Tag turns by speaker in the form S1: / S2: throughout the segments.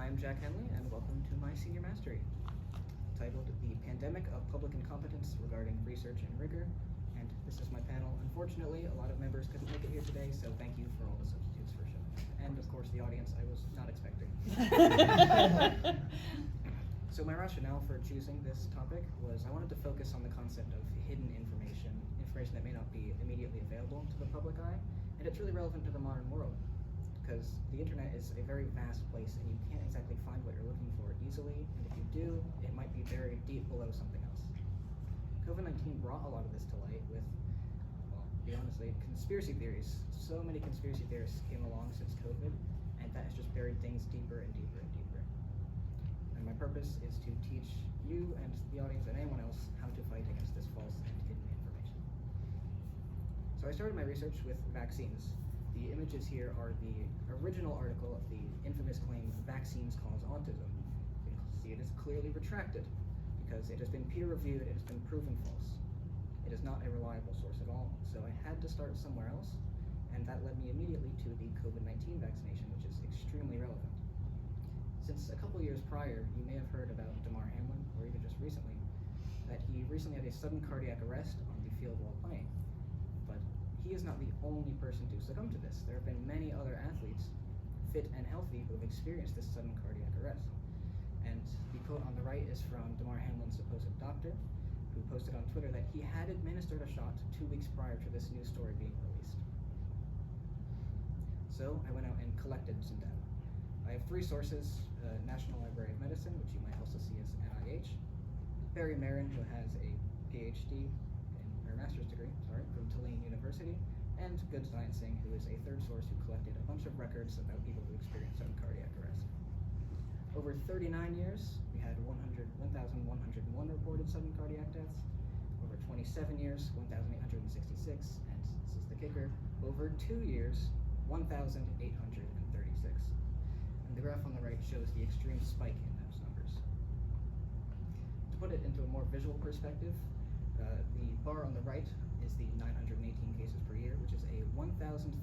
S1: I'm Jack Hendley, and welcome to my senior mastery, titled The Pandemic of Public Incompetence Regarding Research and Rigor. And this is my panel. Unfortunately, a lot of members couldn't make it here today, so thank you for all the substitutes for showing up. And of course, the audience I was not expecting. So my rationale for choosing this topic was I wanted to focus on the concept of hidden information that may not be immediately available to the public eye, and it's really relevant to the modern world, because the internet is a very vast place and you can't exactly find what you're looking for easily, and if you do, it might be buried deep below something else. COVID-19 brought a lot of this to light with, well, to be honestly, conspiracy theories. So many conspiracy theorists came along since COVID, and that has just buried things deeper and deeper and deeper. And my purpose is to teach you and the audience and anyone else how to fight against this false and hidden information. So I started my research with vaccines. The images here are the original article of the infamous claim vaccines cause autism. You can see it is clearly retracted because it has been peer-reviewed, it has been proven false. It is not a reliable source at all, so I had to start somewhere else, and that led me immediately to the COVID-19 vaccination, which is extremely relevant. Since a couple years prior, you may have heard about Damar Hamlin, or even just recently, that he recently had a sudden cardiac arrest on the field while playing. But he is not the only person to succumb to this. There have been many other athletes, fit and healthy, who have experienced this sudden cardiac arrest. And the quote on the right is from Damar Hamlin's supposed doctor, who posted on Twitter that he had administered a shot 2 weeks prior to this news story being released. So I went out and collected some data. I have 3 sources: National Library of Medicine, which you might also see as NIH, Barry Marin, who has a PhD, or master's degree, from Tulane University, and Good Sciencing, who is a 3rd source who collected a bunch of records about people who experienced sudden cardiac arrest. Over 39 years, we had 1,101 reported sudden cardiac deaths. Over 27 years, 1,866, and this is the kicker, over 2 years, 1,836. And the graph on the right shows the extreme spike in those numbers. To put it into a more visual perspective, the bar on the right is the 918 cases per year, which is a 1,391%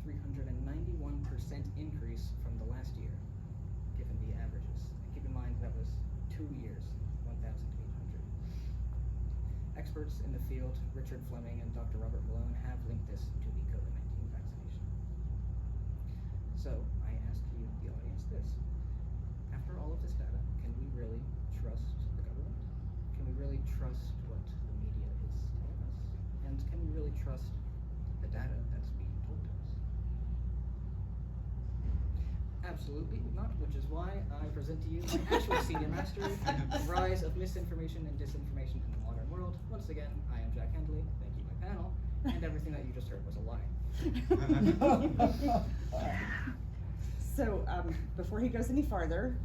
S1: increase from the last year, given the averages. And keep in mind that was 2 years, 1,800. Experts in the field, Richard Fleming and Dr. Robert Malone, have linked this to the COVID-19 vaccination. So I ask you, the audience, this. After all of this data, can we really trust the government? Can we really trust what the media is telling us? And can we really trust the data that's being told to us? Absolutely not, which is why I present to you my actual senior mastery, The Rise of Misinformation and Disinformation in the Modern World. Once again, I am Jack Hendley, thank you, my panel, and everything that you just heard was a lie.
S2: So, before he goes any farther,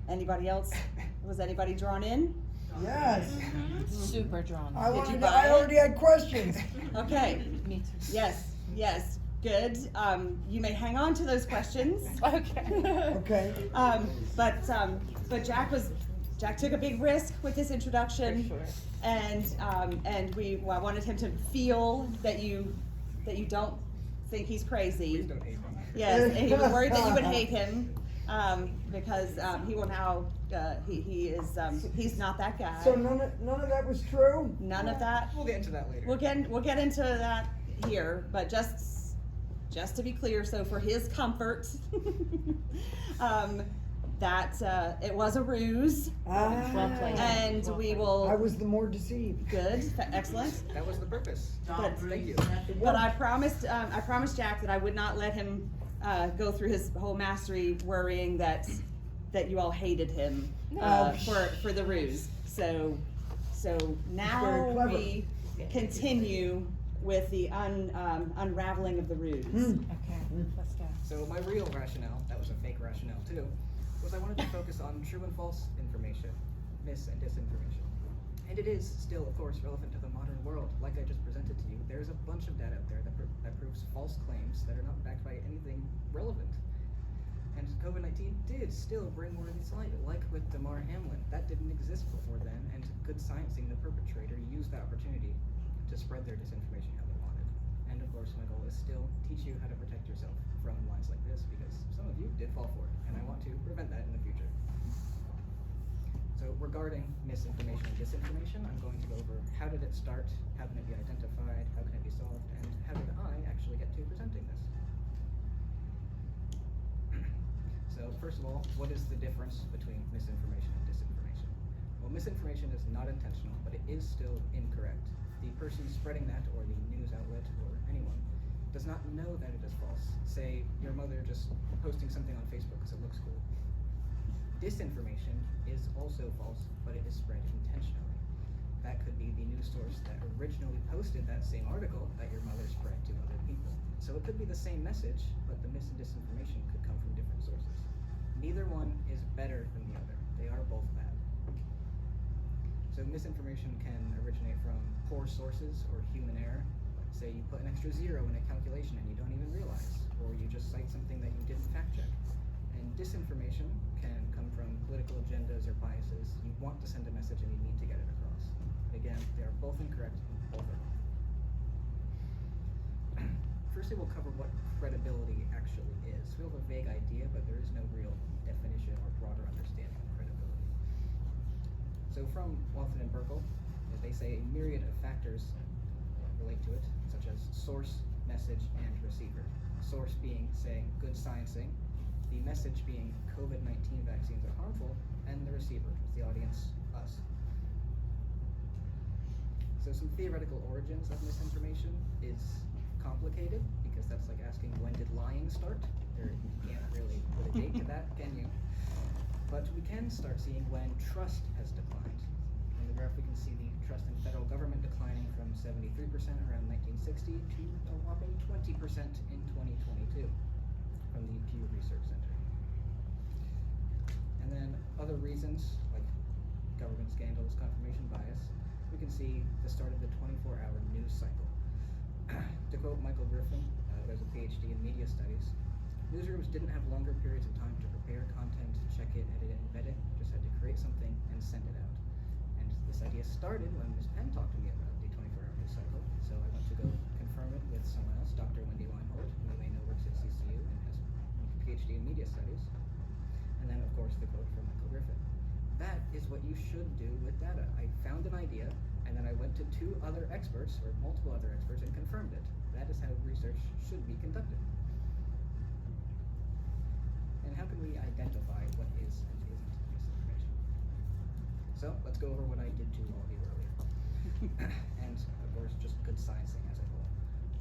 S2: anybody else, was anybody drawn in?
S3: Yes.
S4: Super drawn.
S3: I already had questions.
S2: Okay.
S4: Me too.
S2: Yes, good. You may hang on to those questions.
S4: Okay.
S3: Okay.
S2: But Jack took a big risk with this introduction,
S4: For sure.
S2: and I wanted him to feel that you don't think he's crazy.
S1: Please don't hate me.
S2: Yes, and he was worried that you would hate him, because he will now. He's not that guy.
S3: So none of that was true?
S2: None of that.
S1: We'll get into that later.
S2: We'll get into that here, but just to be clear, so for his comfort, that it was a ruse,
S4: Well played.
S2: and we will.
S3: I was the more deceived.
S2: Good, excellent.
S1: That was the purpose.
S2: Good.
S1: Thank you.
S2: But I promised Jack that I would not let him go through his whole mastery worrying that you all hated him for the ruse. So now
S3: Very clever.
S2: we continue with the unraveling of the ruse.
S4: Okay, let's go.
S1: So my real rationale, that was a fake rationale too, was I wanted to focus on true and false information, mis and disinformation. And it is still, of course, relevant to the modern world. Like I just presented to you, there's a bunch of data out there that proves false claims that are not backed by anything relevant. And COVID-19 did still bring more of these light, like with Damar Hamlin. That didn't exist before then, and Good Sciencing, the perpetrator, used that opportunity to spread their disinformation how they wanted. And of course, my goal is still teach you how to protect yourself from lies like this, because some of you did fall for it, and I want to prevent that in the future. So regarding misinformation and disinformation, I'm going to go over how did it start, how can it be identified, how can it be solved, and how did I actually get to presenting this. So first of all, what is the difference between misinformation and disinformation? Well, misinformation is not intentional, but it is still incorrect. The person spreading that, or the news outlet, or anyone, does not know that it is false. Say, your mother just posting something on Facebook because it looks cool. Disinformation is also false, but it is spread intentionally. That could be the news source that originally posted that same article that your mother spread to other people. So it could be the same message, but the mis and disinformation could come from different sources. Neither one is better than the other. They are both bad. So misinformation can originate from poor sources or human error. Say you put an extra zero in a calculation and you don't even realize, or you just cite something that you didn't fact check. And disinformation can come from political agendas or biases. You want to send a message and you need to get it across. Again, they are both incorrect and both are wrong. Firstly, we'll cover what credibility actually is. We have a vague idea, but there is no real definition or broader understanding of credibility. So from Walton and Burkle, they say a myriad of factors relate to it, such as source, message, and receiver. Source being, say, good sciencing, the message being COVID-19 vaccines are harmful, and the receiver is the audience, us. So some theoretical origins of misinformation is complicated, because that's like asking when did lying start? You can't really put a date to that, can you? But we can start seeing when trust has declined. In the graph we can see the trust in federal government declining from 73% around 1960 to a whopping 20% in 2022 from the Pew Research Center. And then other reasons, like government scandals, confirmation bias, we can see the start of the 24-hour news cycle. To quote Michael Griffin, who has a PhD in media studies, newsrooms didn't have longer periods of time to prepare content, check it, edit it, and vet it, just had to create something and send it out. And this idea started when Ms. Penn talked to me about the 24-hour news cycle, so I went to go confirm it with someone else, Dr. Wendy Weinhold, who you may know works at CCU and has a PhD in media studies. And then, of course, the quote from Michael Griffin. That is what you should do with data. I found an idea, and then I went to two other experts, or multiple other experts, and confirmed it. That is how research should be conducted. And how can we identify what is and isn't misinformation? So let's go over what I did to all of you earlier. And of course, just good sciencing as a whole.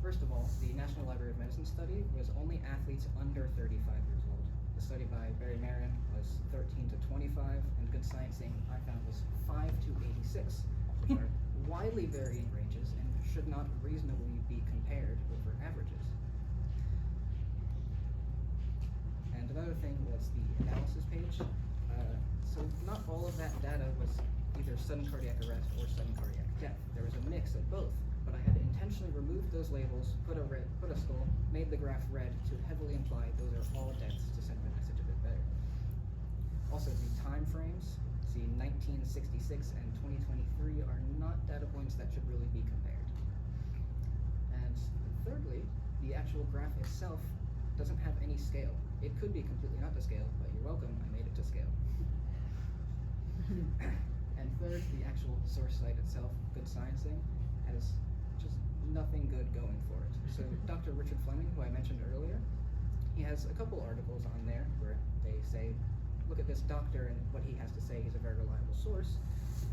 S1: First of all, the National Library of Medicine study was only athletes under 35 years old. The study by Barry Marin was 13 to 25, and good sciencing I found was 5 to 86, which are widely varying ranges and should not reasonably be compared over averages. And another thing was the analysis page. So not all of that data was either sudden cardiac arrest or sudden cardiac death. There was a mix of both, but I had intentionally removed those labels, put a skull, made the graph red to heavily imply those are all deaths to send the message a bit better. Also, the time frames, see 1966 and 2023 are not data points that should really be compared. And thirdly, the actual graph itself doesn't have any scale. It could be completely not to scale, but you're welcome, I made it to scale. And third, the actual source site itself, Good Sciencing, has just nothing good going for it. So Dr. Richard Fleming, who I mentioned earlier, he has a couple articles on there where they say, look at this doctor and what he has to say, he's a very reliable source.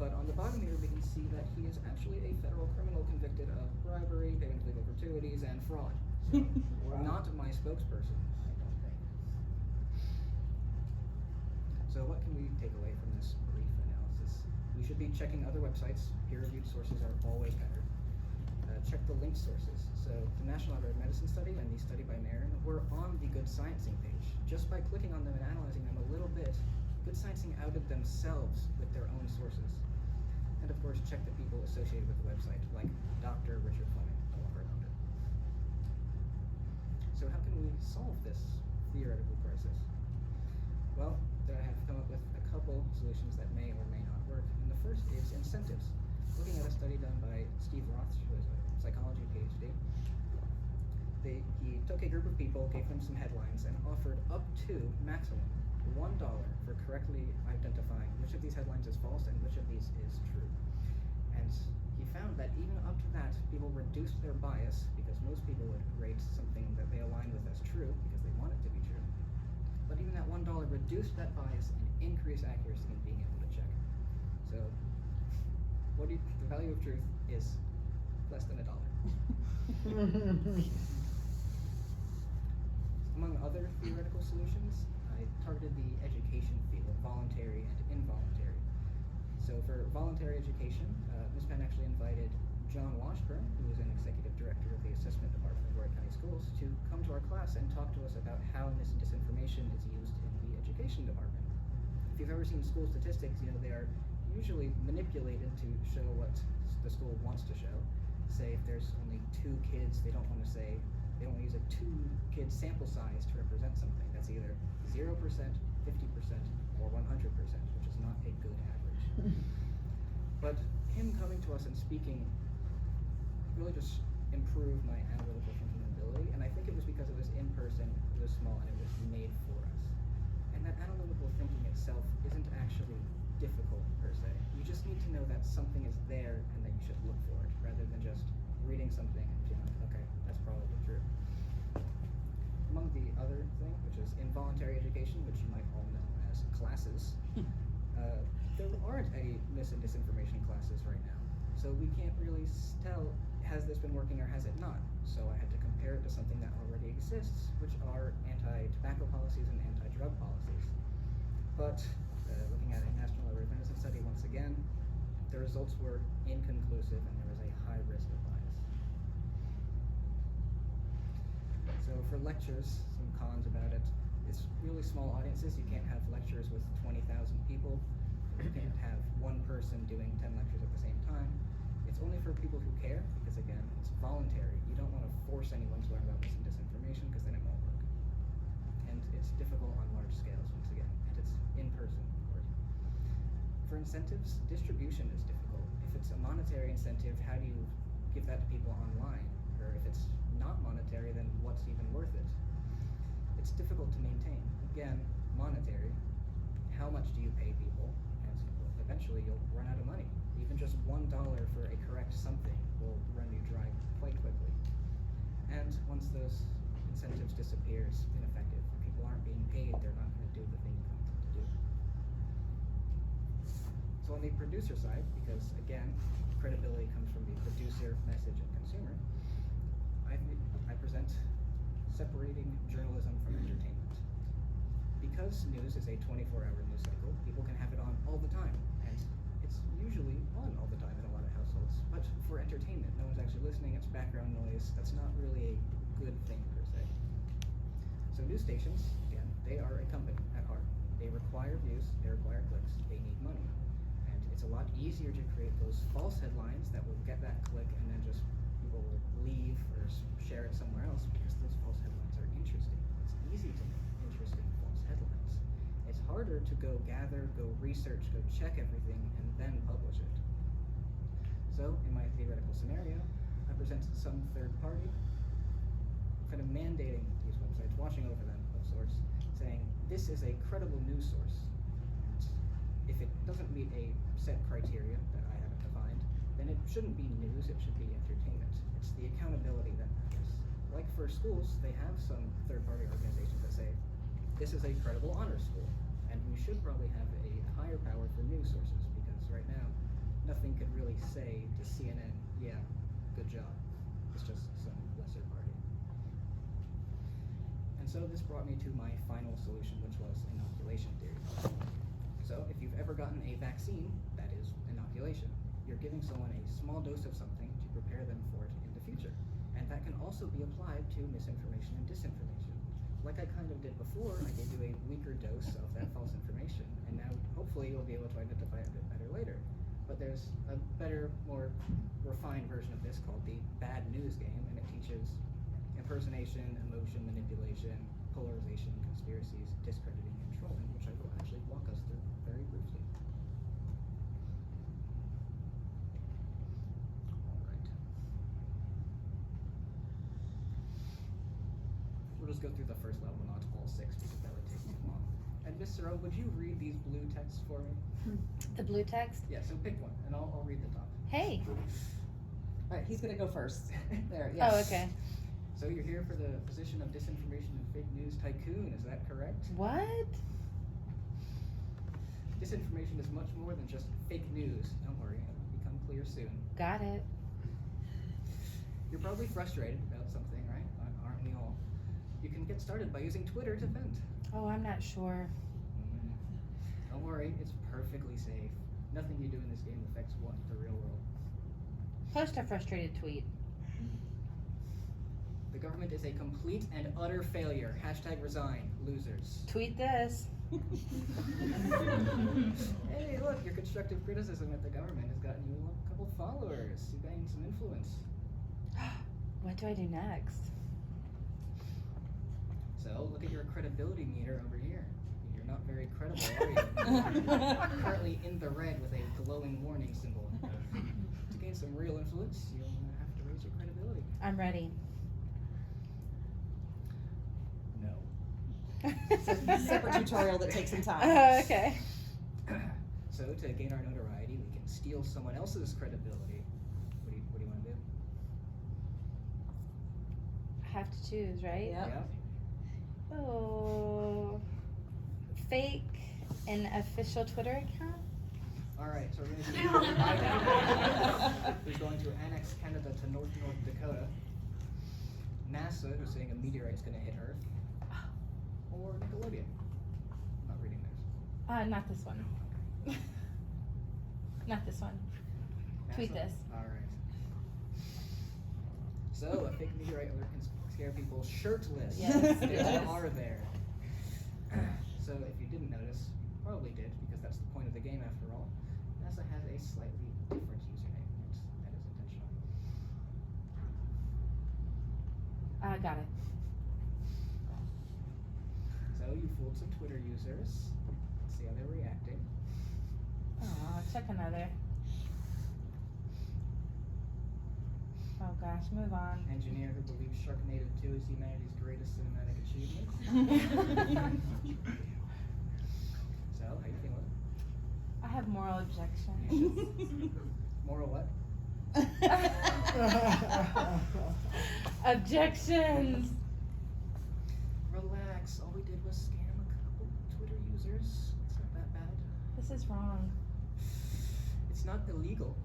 S1: But on the bottom here, we can see that he is actually a federal criminal convicted of bribery, payment of legal gratuities, and fraud. So, not my spokesperson, I don't think. So what can we take away from this brief analysis? We should be checking other websites. Peer-reviewed sources are always better. Check the linked sources. So the National Library of Medicine study and the study by Marin were on the Good Sciencing page. Just by clicking on them and analyzing them a little bit, Good Sciencing outed themselves with their own sources. And of course, check the people associated with the website, like Dr. Richard Fleming, all around it. So how can we solve this theoretical crisis? Well, I have come up with a couple solutions that may or may not work. And the first is incentives. Looking at a study done by Steve Roth, who is a psychology PhD, he took a group of people, gave them some headlines, and offered up to maximum $1 for correctly identifying which of these headlines is false and which of these is true. And he found that even up to that, people reduced their bias, because most people would rate something that they align with as true because they want it to be true. But even that $1 reduced that bias and increased accuracy in being able to check. So, the value of truth is less than $1. Among other theoretical solutions, I targeted the education field, voluntary and involuntary. So for voluntary education, Ms. Penn actually invited John Washburn, who is an executive director of the assessment department of Warwick County Schools, to come to our class and talk to us about how mis and disinformation is used in the education department. If you've ever seen school statistics, you know they are usually manipulated to show what the school wants to show. Say if there's only 2 kids, they don't want to say, they don't use a 2-kid sample size to represent something. That's either 0%, 50%, or 100%, which is not a good average. But him coming to us and speaking really just improved my analytical thinking ability, and I think it was because it was in person, it was small, and it was made for us. And that analytical thinking itself isn't actually difficult per se. You just need to know that something is there and that you should look for it, rather than just reading something and feeling like, okay, that's probably true. Among the other thing, which is involuntary education, which you might all know as classes, there aren't any mis and disinformation classes right now. So we can't really tell, has this been working or has it not? So I had to compare it to something that already exists, which are anti-tobacco policies and anti-drug policies. But looking at a national evidence study once again, the results were inconclusive and there was a high risk of bias. So for lectures, some cons about it. It's really small audiences. You can't have lectures with 20,000 people. You can't have one person doing 10 lectures at the same time. It's only for people who care, because again, it's voluntary. You don't want to force anyone to learn about mis and disinformation, because then it won't work. And it's difficult on large scales, once again, and it's in person, of course. For incentives, distribution is difficult. If it's a monetary incentive, how do you give that to people online? Or if it's not monetary, then what's even worth it? It's difficult to maintain. Again, monetary, how much do you pay people? And eventually you'll run out of money. Even just $1 for a correct something will run you dry quite quickly. And once those incentives disappear, it's ineffective. If people aren't being paid, they're not going to do the thing you want them to do. So on the producer side, because again, credibility comes from the producer, message, and consumer, I present separating journalism from entertainment. Because news is a 24-hour news cycle, people can have it on all the time, and it's usually on all the time in a lot of households. But for entertainment, no one's actually listening, it's background noise. That's not really a good thing per se. So news stations, again, they are a company at heart. They require views, they require clicks, they need money. And it's a lot easier to create those false headlines that will get that click and then just people will leave or share it somewhere else, because those false headlines are interesting. It's easy to make interesting false headlines. It's harder to go gather, go research, go check everything, and then publish it. So, in my theoretical scenario, I presented some third party, kind of mandating these websites, watching over them of sorts, saying, this is a credible news source. And if it doesn't meet a set criteria that I haven't defined, then it shouldn't be news, it should be entertainment. It's the accountability that matters. Like for schools, they have some third-party organizations that say, this is a credible honor school, and we should probably have a higher power for news sources, because right now, nothing could really say to CNN, yeah, good job. It's just some lesser party. And so this brought me to my final solution, which was inoculation theory. So if you've ever gotten a vaccine, that is inoculation. You're giving someone a small dose of something to prepare them for it in the future. And that can also be applied to misinformation and disinformation. Like I kind of did before, I gave you a weaker dose of that false information, and now hopefully you'll be able to identify it a bit better later. But there's a better, more refined version of this called the bad news game, and it teaches impersonation, emotion manipulation, polarization, conspiracies, discrediting, and trolling, which I will actually walk us through very briefly. we'll just go through the first level, not all 6, because that would take too long. And Miss Siro, would you read these blue texts for me?
S4: The blue text?
S1: Yeah, so pick one, and I'll read the top.
S4: Hey.
S2: Alright, he's gonna go first. There, yes.
S4: Oh, okay.
S1: So you're here for the position of disinformation and fake news tycoon, is that correct?
S4: What?
S1: Disinformation is much more than just fake news. Don't worry, it'll become clear soon.
S4: Got it.
S1: You're probably frustrated about something, right? Aren't we all? You can get started by using Twitter to vent.
S4: Oh, I'm not sure.
S1: Don't worry, it's perfectly safe. Nothing you do in this game affects the real world.
S4: Post a frustrated tweet.
S1: The government is a complete and utter failure. Hashtag resign, losers.
S4: Tweet this.
S1: Hey, look, your constructive criticism at the government has gotten you a couple followers. You gained some influence.
S4: What do I do next?
S1: So, look at your credibility meter over here. You're not very credible, are you? You're currently in the red with a glowing warning symbol. To gain some real influence, you'll have to raise your credibility.
S4: I'm ready.
S1: No.
S2: It's a separate tutorial that takes some time.
S4: Okay.
S1: So, to gain our notoriety, we can steal someone else's credibility. What do you want to do?
S4: I have to choose, right?
S2: Yep.
S1: Yeah?
S4: Oh. Fake an official Twitter account?
S1: Alright, so we're going to do Biden, who's going to annex Canada to North Dakota. NASA, who's saying a meteorite's going to hit Earth. Or Nickelodeon. I'm not reading theirs.
S4: Not this one. Not this one. Tweet
S1: NASA?
S4: this.
S1: Alright. So, a fake meteorite alert can scare people shirtless.
S4: Yes,
S1: They
S4: yes.
S1: are there. So, if you didn't notice, you probably did, because that's the point of the game after all. NASA has a slightly different username. That is intentional.
S4: Got it.
S1: So, you fooled some Twitter users. Let's see how they're reacting.
S4: Oh, check another. Oh gosh, move on.
S1: Engineer who believes Sharknado 2 is humanity's greatest cinematic achievement. So, how you feeling?
S4: I have moral objections.
S1: You should. Moral what?
S4: Objections.
S1: Relax. All we did was scam a couple Twitter users. It's not that bad.
S4: This is wrong.
S1: It's not illegal.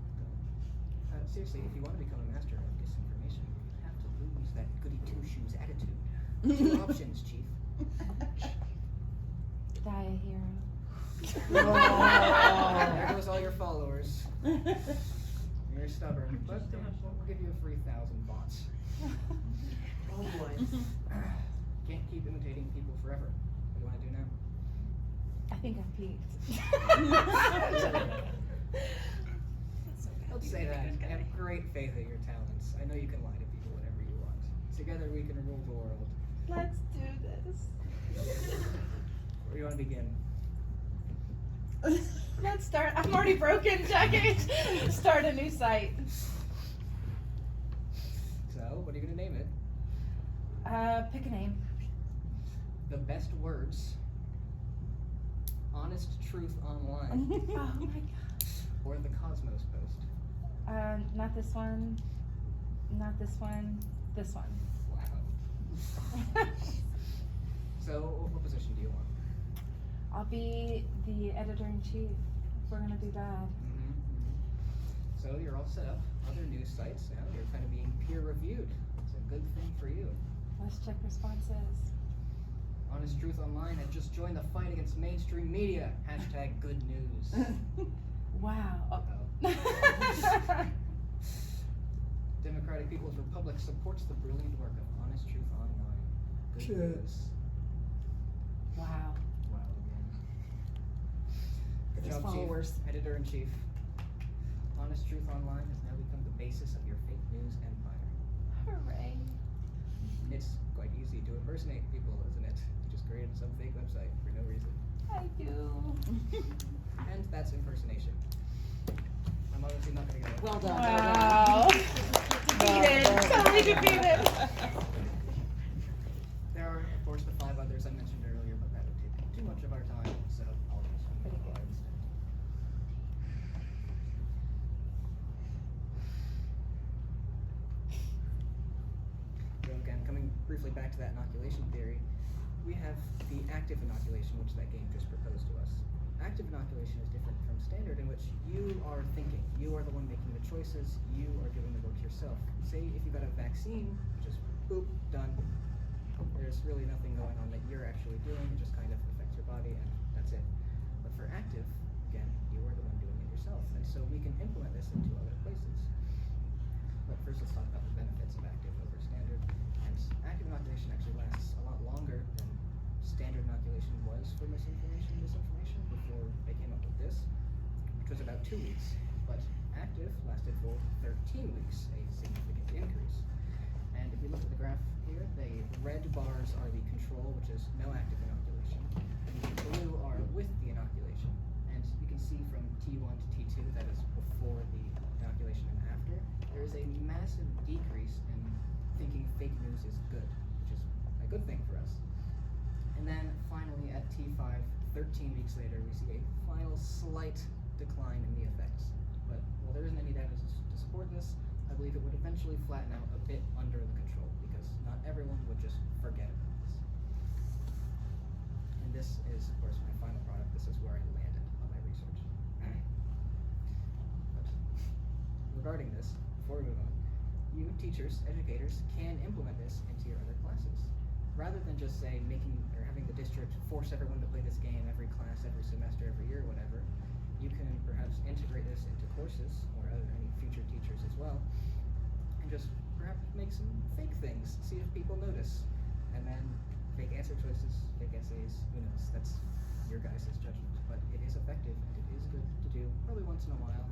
S1: Seriously, if you want to become a master of disinformation, you have to lose that goody two-shoes attitude. 2 options, Chief.
S4: Die a hero.
S1: There goes all your followers. You're stubborn, but we'll give you a free 1,000 bots.
S3: Oh boy.
S1: Can't keep imitating people forever. What do you want to do now?
S4: I think I've peaked.
S1: Don't say that. I have great faith in your talents. I know you can lie to people whenever you want. Together we can rule the world.
S4: Let's do this.
S1: Where do you want to begin?
S4: Let's start. I'm already broken, Jackie. Start a new site.
S1: So, what are you going to name it?
S4: Pick a name.
S1: The best words. Honest truth online.
S4: Oh my god.
S1: Or the Cosmos Post.
S4: Not this one. Not this one. This one.
S1: Wow. So, what position do you want?
S4: I'll be the editor-in-chief if we're gonna do bad.
S1: So, you're all set up. Other news sites now, you're kind of being peer reviewed. It's a good thing for you.
S4: Let's check responses.
S1: Honest Truth Online has just joined the fight against mainstream media. Hashtag good news.
S4: Wow. Oh.
S1: Democratic People's Republic supports the brilliant work of Honest Truth Online. Good
S3: Shit.
S1: news.
S4: Wow.
S1: Wow, again. Good
S2: His
S1: job,
S2: followers.
S1: Chief. Editor-in-Chief. Honest Truth Online has now become the basis of your fake news empire.
S4: Hooray.
S1: It's quite easy to impersonate people, isn't it? You just created some fake website for no reason.
S4: I do.
S1: And that's impersonation. I'm obviously not going to go.
S2: Well done.
S4: Wow. Defeated. Totally defeated.
S1: There are briefly back to that inoculation theory, we have the active inoculation, which that game just proposed to us. Active inoculation is different from standard, in which you are thinking, you are the one making the choices, you are doing the work yourself. Say if you got a vaccine, just boop, done. There's really nothing going on that you're actually doing, it just kind of affects your body and that's it. But for active, again, you are the one doing it yourself, and so we can implement this into other places. But first let's talk about the benefits of active over standard. And active inoculation actually lasts a lot longer than standard inoculation was for misinformation and disinformation before they came up with this, which was about 2 weeks. But active lasted for 13 weeks, a significant increase. And if you look at the graph here, the red bars are the control, which is no active inoculation, and the blue are with the inoculation. And you can see from T1 to T2, that is before the inoculation and after, there is a massive decrease in thinking fake news is good, which is a good thing for us. And then finally at T5, 13 weeks later, we see a final slight decline in the effects. But while there isn't any data to support this, I believe it would eventually flatten out a bit under the control, because not everyone would just forget about this. And this is, of course, my final product. This is where I landed on my research. But regarding this, before we move on, you teachers, educators, can implement this into your other classes. Rather than just say having the district force everyone to play this game every class, every semester, every year, whatever, you can perhaps integrate this into courses or any future teachers as well, and just perhaps make some fake things, see if people notice, and then fake answer choices, fake essays, who knows, that's your guys' judgment, but it is effective and it is good to do probably once in a while.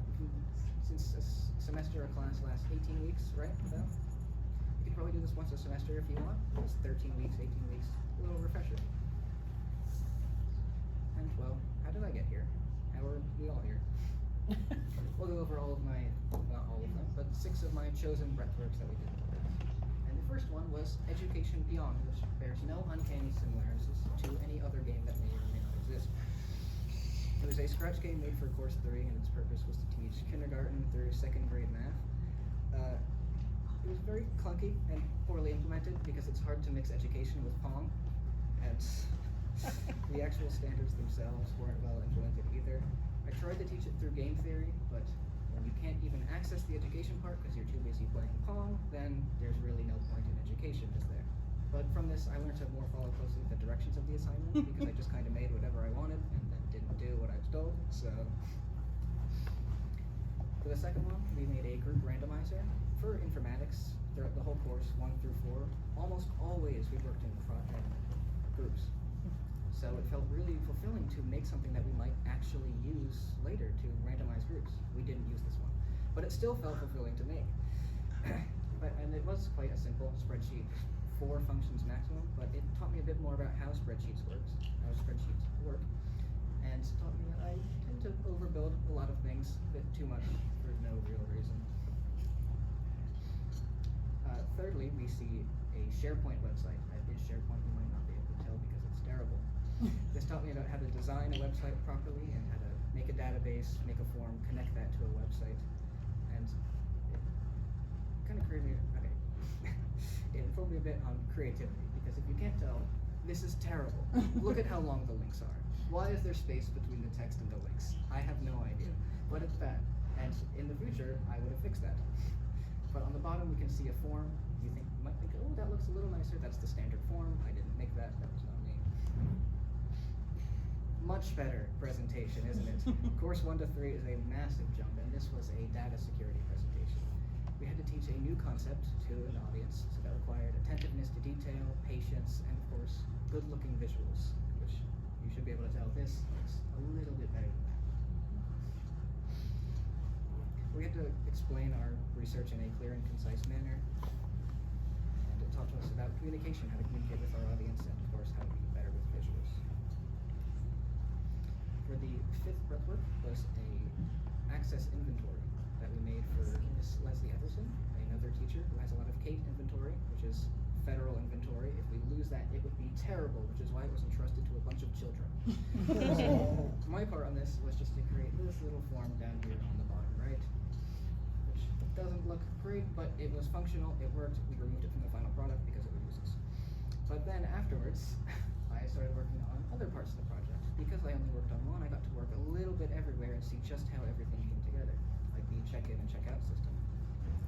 S1: Since a semester or class lasts 18 weeks, right? Well, you can probably do this once a semester if you want. It's 13 weeks, 18 weeks, a little refresher. And well, how did I get here? How are we all here? We'll go over all of my, not all of them, but 6 of my chosen breadthworks that we did. And the first one was Education Beyond, which bears no uncanny similarities to any other game that may or may not exist. It was a scratch game made for Course 3, and its purpose was to teach kindergarten through 2nd grade math. It was very clunky and poorly implemented because it's hard to mix education with Pong, and the actual standards themselves weren't well implemented either. I tried to teach it through game theory, but when you can't even access the education part because you're too busy playing Pong, then there's really no point in education, is there? But from this, I learned to more follow closely the directions of the assignment because I just kind of made whatever I wanted and then didn't do what I was told. So for the second one, we made a group randomizer. For informatics, throughout the whole course, 1 through 4, almost always we worked in groups. So it felt really fulfilling to make something that we might actually use later to randomize groups. We didn't use this one, but it still felt fulfilling to make. And it was quite a simple spreadsheet, 4 functions maximum, but it taught me a bit more about how spreadsheets work, and taught me that I tend to overbuild a lot of things a bit too much for no real reason. Thirdly, we see a SharePoint website. Is SharePoint, you might not be able to tell because it's terrible. This taught me about how to design a website properly and how to make a database, make a form, connect that to a website, and it kind of created me, it informed me a bit on creativity, because if you can't tell, this is terrible. Look at how long the links are. Why is there space between the text and the links? I have no idea, but it's bad, and in the future, I would have fixed that. But on the bottom, we can see a form. You might think, oh, that looks a little nicer. That's the standard form. I didn't make that. That was not me. Much better presentation, isn't it? Course 1 to 3 is a massive jump, and this was a data security presentation. We had to teach a new concept to an audience, so that required attentiveness to detail, patience, and of course, good-looking visuals, which you should be able to tell this looks a little bit better than that. We had to explain our research in a clear and concise manner, and it taught us about communication, how to communicate with our audience, and of course how to be better with visuals. For the 5th breathwork was a access inventory that we made for Miss Leslie Everson, another teacher who has a lot of Kate inventory, which is federal inventory. If we lose that, it would be terrible, which is why it was entrusted to a bunch of children. So my part on this was just to create this little form down here on the bottom right, which doesn't look great, but it was functional, it worked, we removed it from the final product because it would use this. But then afterwards, I started working on other parts of the project. Because I only worked on one, I got to work a little bit everywhere and see just how everything came together, like the check-in and check-out system.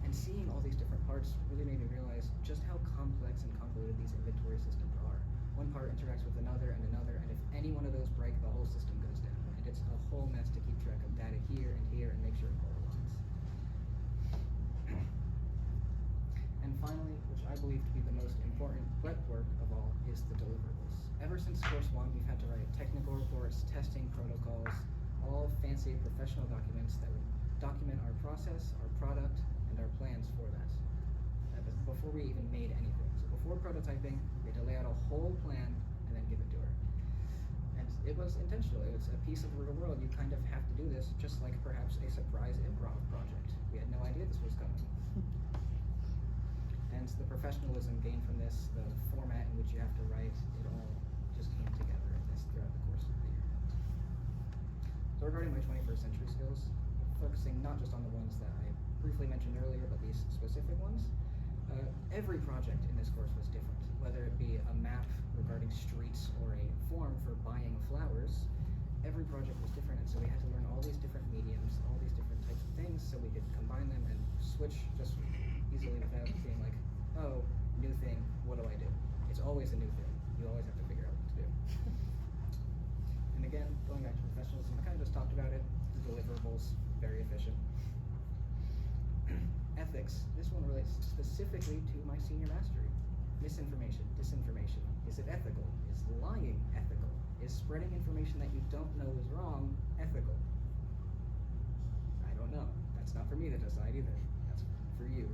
S1: And seeing all these different parts really made me realize just how complex and convoluted these inventory systems are. One part interacts with another, and if any one of those break, the whole system goes down. And it's a whole mess to keep track of data here and make sure it all aligns. And finally, which I believe to be the most important prep work of all, is the deliverables. Ever since course 1, we've had to write technical reports, testing protocols, all fancy professional documents that would document our process, our product, and our plans for that. Before we even made anything. So before prototyping, we had to lay out a whole plan and then give it to her. And it was intentional. It was a piece of real world. You kind of have to do this, just like perhaps a surprise improv project. We had no idea this was coming. And the professionalism gained from this, the format in which you have to write, it all just came together in this throughout the course of the year. So regarding my 21st century skills, focusing not just on the ones that I briefly mentioned earlier, but these specific ones, every project in this course was different, whether it be a map regarding streets or a form for buying flowers. Every project was different, and so we had to learn all these different mediums, all these different types of things, so we could combine them and switch just easily without being like, oh, new thing, what do I do? It's always a new thing. You always have to figure out what to do. And again, going back to professionalism, I kind of just talked about it. The deliverables, very efficient. Ethics. This one relates specifically to my senior mastery. Misinformation, disinformation. Is it ethical? Is lying ethical? Is spreading information that you don't know is wrong ethical? I don't know. That's not for me to decide either. That's for you.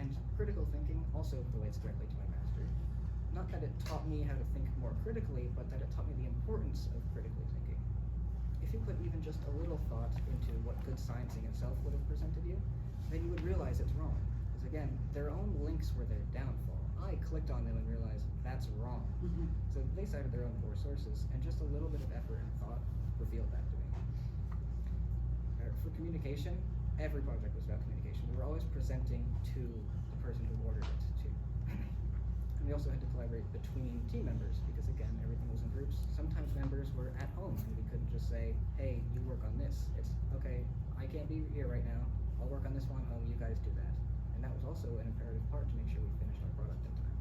S1: And critical thinking also relates directly to my mastery. Not that it taught me how to think more critically, but that it taught me the importance of critically thinking. If you put even just a little thought into what good sciencing itself would have presented you, then you would realize it's wrong. Because again, their own links were their downfall. I clicked on them and realized that's wrong. So they cited their own poor sources, and just a little bit of effort and thought revealed that to me. For communication, every project was about communication. We were always presenting to the person who ordered it too. And we also had to collaborate between team members because again, everything was in groups. Sometimes members were at home and we couldn't just say, hey, you work on this. It's okay, I can't be here right now. I'll work on this one, oh, you guys do that. And that was also an imperative part to make sure we finished our product in time.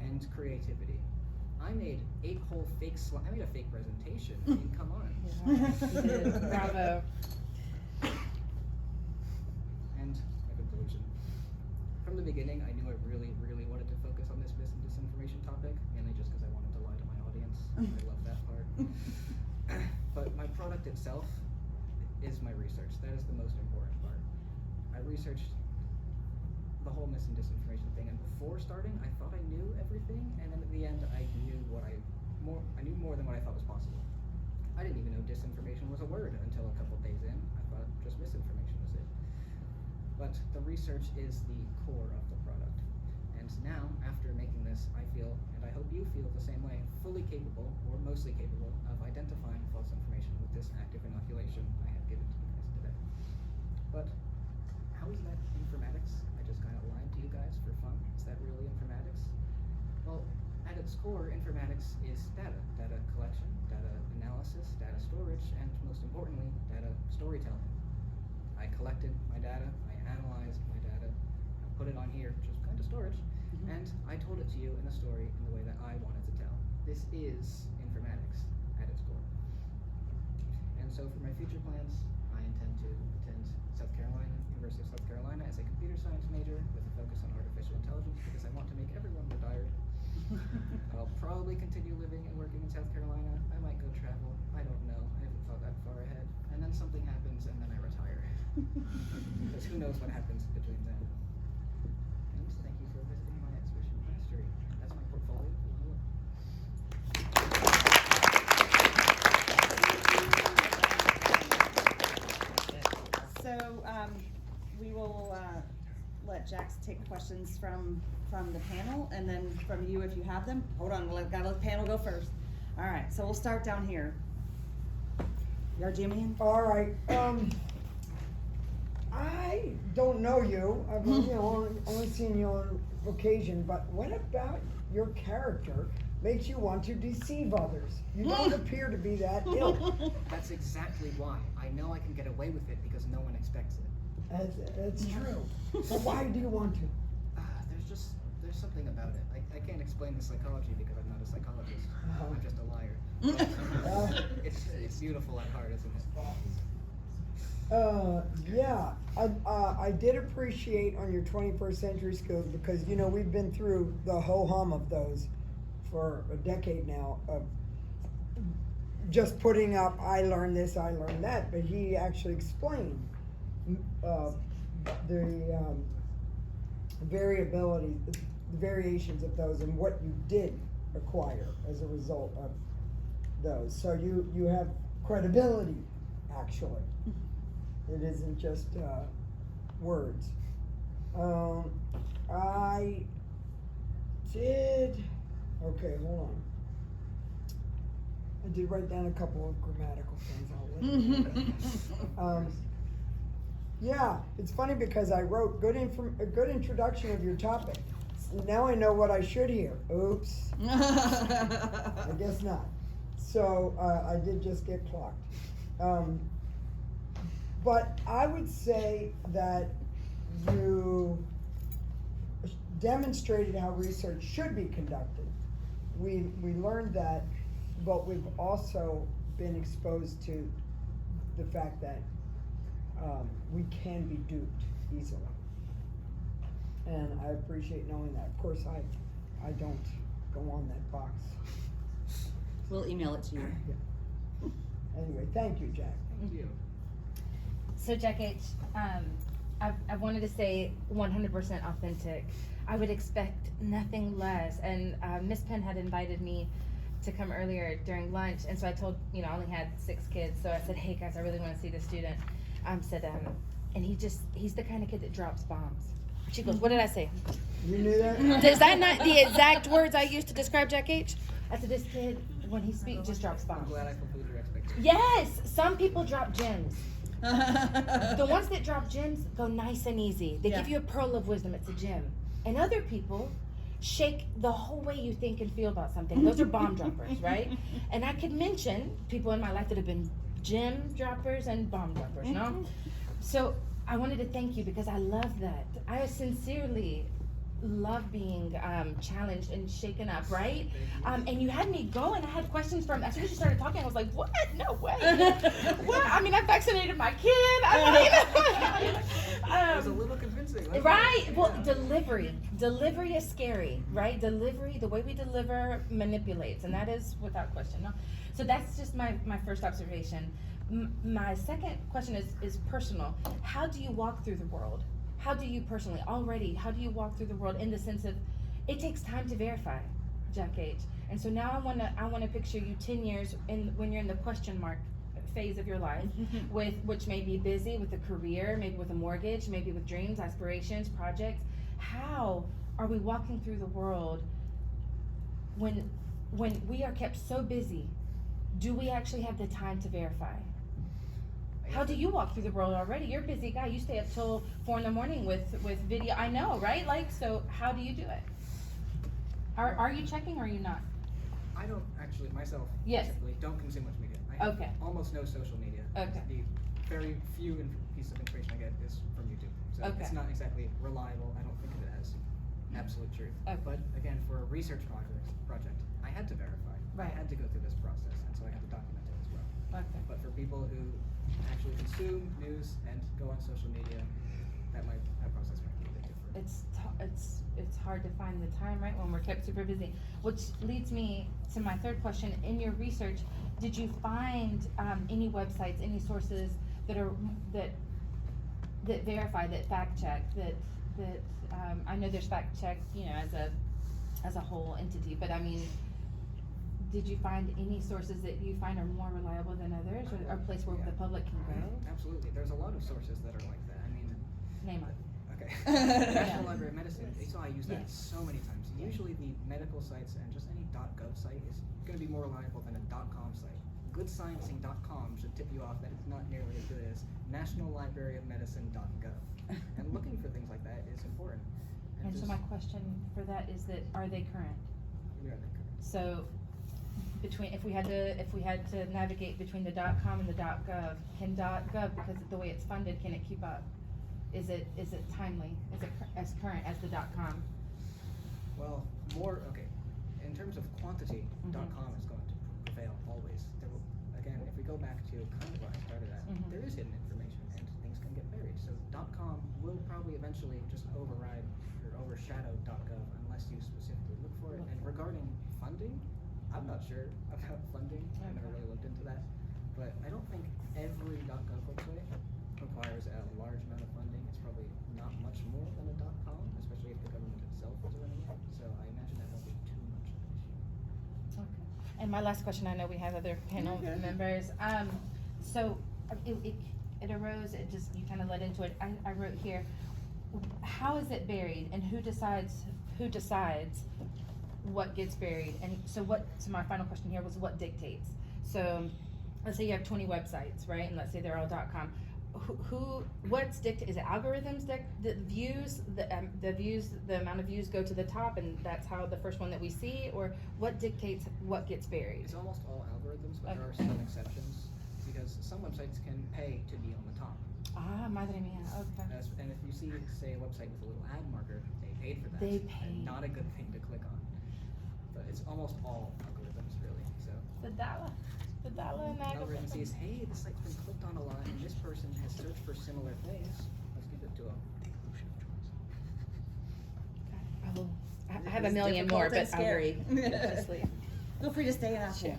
S1: And creativity. I made 8 whole fake slides. I made a fake presentation. I mean, come on.
S4: Yeah, you did. Bravo.
S1: And my conclusion. From the beginning, I knew I really, really wanted to focus on this mis and disinformation topic, mainly just because I wanted to lie to my audience. I love that part. But my product itself is my research. That is the most important part. I researched the whole mis and disinformation thing, and before starting, I thought I knew everything, and then at the end, I knew more than what I thought was possible. I didn't even know disinformation was a word until a couple days in. I thought just misinformation was it. But the research is the core of the product. And now, after making this, I feel, and I hope you feel the same way, fully capable, or mostly capable, of identifying false information with this active inoculation I have given to you guys today. But how is that informatics? I just kind of lied to you guys for fun. Is that really informatics? Well, at its core, informatics is data. Data collection, data analysis, data storage, and most importantly, data storytelling. I collected my data, I analyzed my data, I put it on here, which is kind of storage, and I told it to you in a story in the way that I wanted to tell. This is informatics at its core. And so for my future plans, I intend to attend University of South Carolina as a computer science major with a focus on artificial intelligence because I want to make everyone retired. I'll probably continue living and working in South Carolina. I might go travel. I don't know. I haven't thought that far ahead. And then something happens and then I retire. Because who knows what happens between then. And thank you for visiting my exhibition of mastery. That's my portfolio.
S2: So we will let Jax take questions from the panel, and then from you if you have them. Hold on, gotta let the panel go first. All right, so we'll start down here. You're Jimmy.
S3: All right. I
S5: I don't know you. I've only seen you on occasion, but what about your character makes you want to deceive others? You don't appear to be that ill.
S1: That's exactly why. I know I can get away with it because no one expects it.
S5: That's true. But why do you want to?
S1: There's something about it. I can't explain the psychology because I'm not a psychologist. I'm just a liar. It's beautiful at heart, isn't it?
S5: Yeah, I did appreciate on your 21st century skills because, we've been through the ho-hum of those for a decade now of just putting up, I learned this, I learned that, but he actually explained the variability, the variations of those and what you did acquire as a result of those. So you have credibility, actually. It isn't just words. I did, okay, hold on. I did write down a couple of grammatical things. I'll let you know. Yeah, it's funny because I wrote a good introduction of your topic. Now I know what I should hear. Oops. I guess not. So I did just get clocked. But I would say that you demonstrated how research should be conducted. We learned that, but we've also been exposed to the fact that we can be duped easily. And I appreciate knowing that. Of course, I don't go on that box.
S2: We'll email it to you.
S5: Yeah. Anyway, thank you, Jack.
S1: Thank you.
S4: So Jack H, I wanted to say 100% authentic. I would expect nothing less. And Miss Penn had invited me to come earlier during lunch, and so I told, I only had 6 kids, so I said, hey guys, I really want to see the student. And he's the kind of kid that drops bombs. She goes, what did I say?
S5: You knew that?
S4: Is that not the exact words I used to describe Jack H? I said, this kid, when he speaks, just drops
S1: I'm
S4: bombs.
S1: glad I fulfilled your expectations.
S4: Yes, some people drop gems. The ones that drop gems go nice and easy. They give you a pearl of wisdom, it's a gem. And other people shake the whole way you think and feel about something. Those are bomb droppers, right? And I could mention people in my life that have been gem droppers and bomb droppers, no? So I wanted to thank you because I love that. I sincerely love being challenged and shaken up, right? And you had me going. I had questions from, as soon as you started talking, I was like, what? No way. What? I mean, I vaccinated my kid.
S1: It was a little convincing.
S4: Right? Well, delivery is scary, right? Delivery, the way we deliver manipulates, and that is without question. No? So that's just my first observation. My second question is personal. How do you walk through the world? How do you personally, how do you walk through the world in the sense of, it takes time to verify, Jack H. And so now I wanna picture you 10 years when you're in the question mark phase of your life, which may be busy with a career, maybe with a mortgage, maybe with dreams, aspirations, projects. How are we walking through the world when we are kept so busy? Do we actually have the time to verify? How do you walk through the world already? You're a busy guy. You stay up till 4 a.m. with video. I know, right? Like, so how do you do it? Are you checking or are you not?
S1: I don't actually, myself,
S4: Yes.
S1: typically don't consume much media. I have
S4: Okay.
S1: almost no social media.
S4: Okay.
S1: The very few pieces of information I get is from YouTube. So
S4: Okay.
S1: it's not exactly reliable. I don't think of it as absolute truth.
S4: Okay.
S1: But again, for a research project, I had to verify.
S4: Right.
S1: I had to go through this process, and so I had to document it as well.
S4: Okay.
S1: But for people who actually consume news and go on social media, that process might be a bit different.
S4: It's hard to find the time, right, when we're kept super busy. Which leads me to my third question. In your research, did you find any websites, any sources that verify, that fact check, that I know there's fact check, as a whole entity, but I mean, did you find any sources that you find are more reliable than others, or a place where the public can go?
S1: Absolutely. There's a lot of sources that are like that. I mean,
S4: Name it.
S1: okay. National Library of Medicine. So I use that
S4: Yes.
S1: so many times. Usually the medical sites and just any .gov site is going to be more reliable than a .com site. GoodSciencing.com should tip you off that it's not nearly as good as National Library of Medicine.gov. And looking for things like that is important.
S4: And so
S1: just-
S4: my question for that is that, are they current?
S1: We are the current.
S4: So, between, if we had to navigate between the .com and the .gov, can .gov, because of the way it's funded, can it keep up? Is it timely? Is it as current as the .com?
S1: Well, okay. In terms of quantity, .com is going to prevail always. Again, if we go back to kind of what I started at, there is hidden information and things can get buried. So .com will probably eventually just override or overshadow .gov unless you specifically look for it. And regarding funding, I'm not sure about funding. I never really looked into that. But I don't think every .gov website requires a large amount of funding. It's probably not much more than a .com, especially if the government itself is running it. So I imagine that won't be too much of an issue.
S4: Okay. And my last question, I know we have other panel members. So it arose, you kind of led into it. I wrote here, how is it buried and who decides what gets buried? And so my final question here was what dictates? So let's say you have 20 websites, right? And let's say they're all .com. Is it algorithms that the amount of views go to the top and that's how the first one that we see, or what dictates what gets buried?
S1: It's almost all algorithms, but there are some exceptions because some websites can pay to be on the top.
S4: Ah, madre mía, okay.
S1: And if you see, say, a website with a little ad marker, they paid for that.
S4: They
S1: And
S4: paid.
S1: not a good thing to click on. But it's almost all algorithms, really. So
S4: The dollar and
S1: an
S4: that.
S1: algorithm sees, hey, this site's been clicked on a lot, and this person has searched for similar things. Let's give it to them.
S2: I have a million more, but scary. Just leave. Feel free to stay and ask you.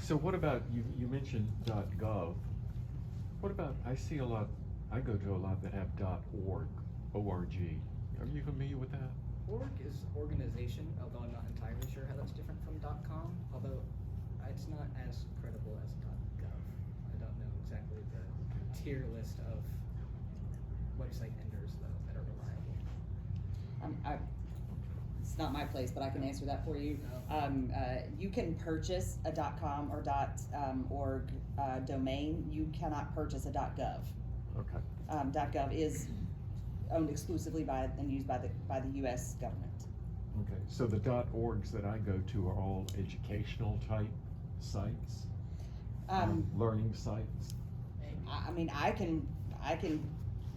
S6: So what about, you mentioned .gov. What about, I go to a lot that have .org, O-R-G. Are you familiar with that?
S1: Org is organization, although I'm not entirely sure how that's different from .com, although it's not as credible as .gov. I don't know exactly the tier list of website vendors, though, that are reliable.
S2: It's not my place, but I can answer that for you.
S1: No.
S2: You can purchase a .com or .org domain. You cannot purchase a .gov.
S6: Okay.
S2: .gov is owned exclusively and used by the U.S. government.
S6: Okay, so the .orgs that I go to are all educational type sites? Learning sites?
S2: I mean, I can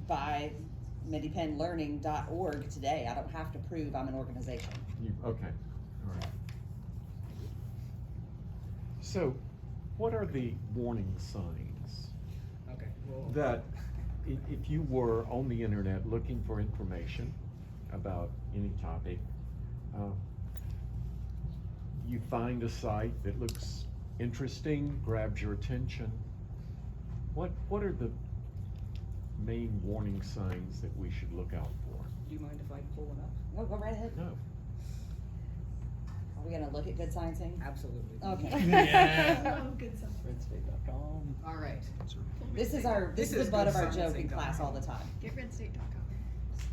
S2: buy MedipenLearning.org today. I don't have to prove I'm an organization.
S6: Okay, all right. So, what are the warning signs
S1: Okay, well.
S6: that if you were on the internet looking for information about any topic, you find a site that looks interesting, grabs your attention, what are the main warning signs that we should look out for?
S1: Do you mind if I pull one up?
S2: No, go right ahead.
S6: No.
S2: Are we gonna look at good science thing?
S1: Absolutely.
S2: Okay.
S6: Yeah.
S7: Redstate.com.
S1: All right.
S2: This is the butt of our joke in class all the time.
S8: Get redstate.com.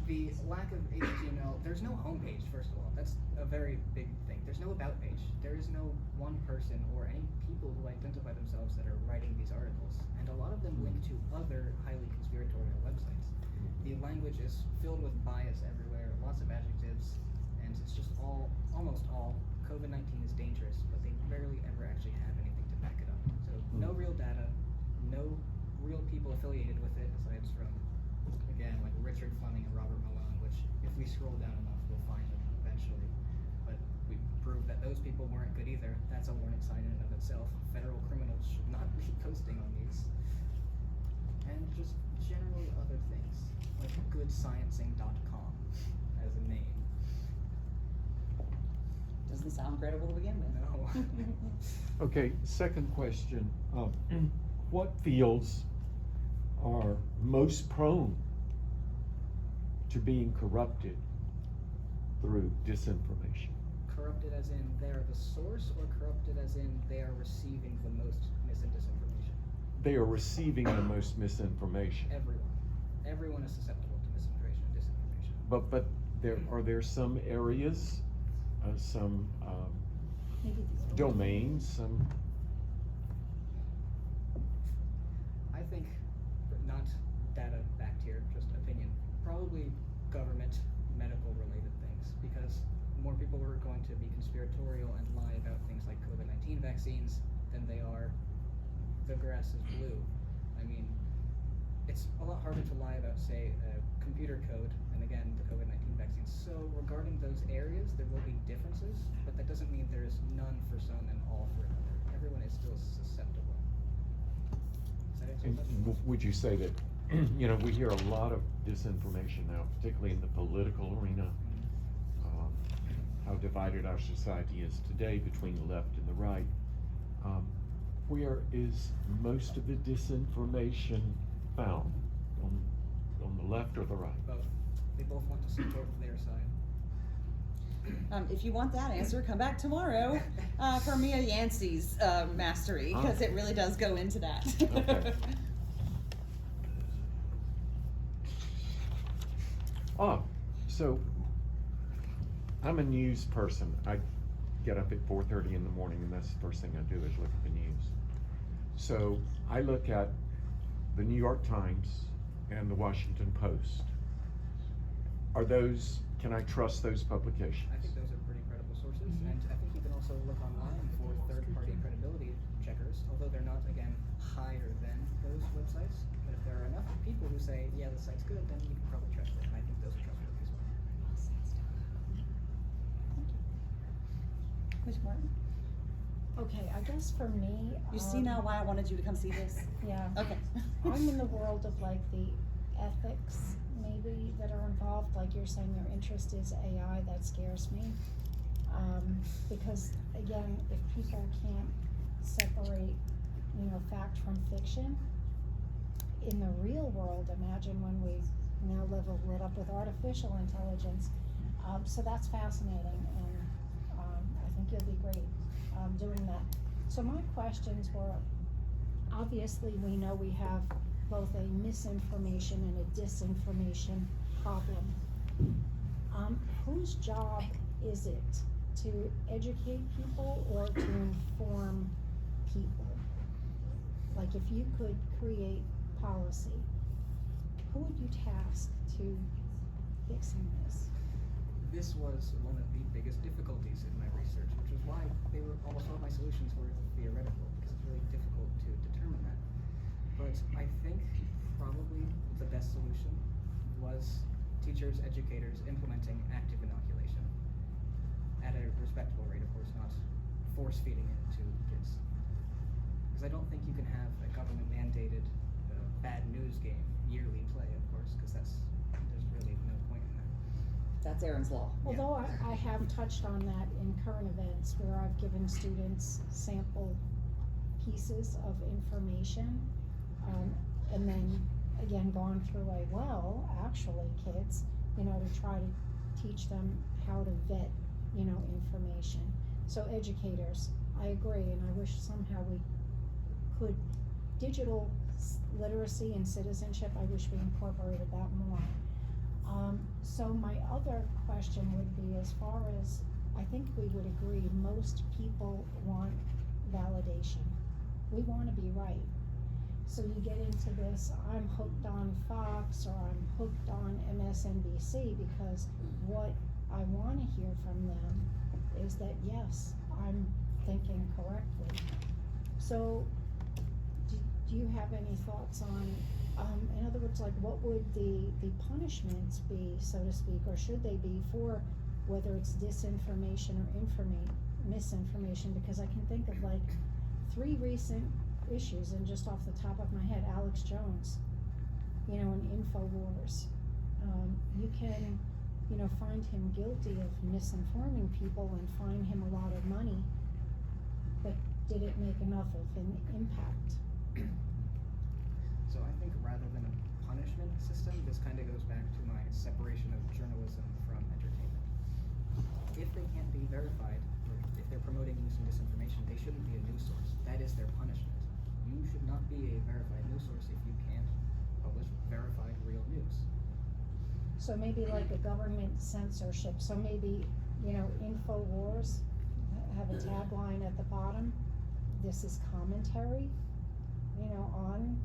S1: The lack of HTML, there's no homepage, first of all. That's a very big thing. There's no about page. There is no one person or any people who identify themselves that are writing these articles. And a lot of them link to other highly conspiratorial websites. The language is filled with bias everywhere, lots of adjectives, and it's just almost all, COVID-19 is dangerous, but they rarely ever actually have anything to back it up. So no real data, no real people affiliated with it, aside from, again, like Richard Fleming and Robert Malone, which if we scroll down enough, we'll find them eventually. But we proved that those people weren't good either. That's a warning sign in and of itself. Federal criminals should not be posting on these. And just generally other things, like goodsciencing.com as a name.
S2: Doesn't sound credible to begin with.
S1: No.
S6: Okay, second question. What fields are most prone to being corrupted through disinformation?
S1: Corrupted as in they're the source, or corrupted as in they are receiving the most mis and disinformation?
S6: They are receiving the most misinformation.
S1: Everyone is susceptible to misinformation and disinformation.
S6: But are there some areas, some domains, some?
S1: I think, not data backed here, Probably government, medical related things, because more people are going to be conspiratorial and lie about things like COVID-19 vaccines than they are the grass is blue. I mean, it's a lot harder to lie about, say, computer code, and again, the COVID-19 vaccines. So regarding those areas, there will be differences, but that doesn't mean there is none for some and all for another. Everyone is still susceptible. Does that answer
S6: And
S1: your question?
S6: would you say that, we hear a lot of disinformation now, particularly in the political arena, how divided our society is today between the left and the right. Where is most of the disinformation found? On the left or the right?
S1: Both. They both want to support their side.
S2: If you want that answer, come back tomorrow for Mia Yancey's mastery, because it really does go into that.
S6: Okay. So I'm a news person. I get up at 4:30 in the morning, and that's the first thing I do is look at the news. So I look at the New York Times and the Washington Post. Can I trust those publications?
S1: I think those are pretty credible sources, and I think you can also look online for third-party credibility checkers, although they're not, again, higher than those websites. But if there are enough people who say, yeah, the site's good, then you can probably trust it, and I think those are trustworthy as well.
S2: Which Martin?
S8: Okay, I guess for me.
S2: You see now why I wanted you to come see this?
S8: Yeah.
S2: Okay.
S8: I'm in the world of like the ethics maybe that are involved, like you're saying your interest is AI, that scares me. Because again, if people can't separate, fact from fiction, in the real world, imagine when we now live lit up with artificial intelligence. So that's fascinating, and I think you'll be great doing that. So my questions were, obviously we know we have both a misinformation and a disinformation problem. Whose job is it to educate people or to inform people? Like if you could create policy, who would you task to fixing this?
S1: This was one of the biggest difficulties in my research, which is why almost all of my solutions were theoretical, because it's really difficult to determine that. But I think probably the best solution was teachers, educators implementing active inoculation at a respectable rate, of course, not force feeding it to kids. Because I don't think you can have a government mandated bad news game yearly play, of course, because there's really no point in that.
S2: That's Aaron's Law.
S8: Although I have touched on that in current events where I've given students sample pieces of information, and then again gone through actually kids, to try to teach them how to vet, information. So educators, I agree, and I wish somehow we could, digital literacy and citizenship, I wish we incorporated that more. So my other question would be, as far as, I think we would agree, most people want validation. We want to be right. So you get into this, I'm hooked on Fox or I'm hooked on MSNBC because what I want to hear from them is that, yes, I'm thinking correctly. So do you have any thoughts on, in other words, like what would the punishments be, so to speak, or should they be for whether it's disinformation or misinformation? Because I can think of like 3 recent issues, and just off the top of my head, Alex Jones, in InfoWars. You can, find him guilty of misinforming people and fine him a lot of money, but did it make enough of an impact?
S1: So I think rather than a punishment system, this kind of goes back to my separation of journalism from entertainment. If they can't be verified, or if they're promoting news and disinformation, they shouldn't be a news source. That is their punishment. You should not be a verified news source if you can't publish verified real news.
S8: So maybe like a government censorship, so maybe, InfoWars have a tagline at the bottom, this is commentary, on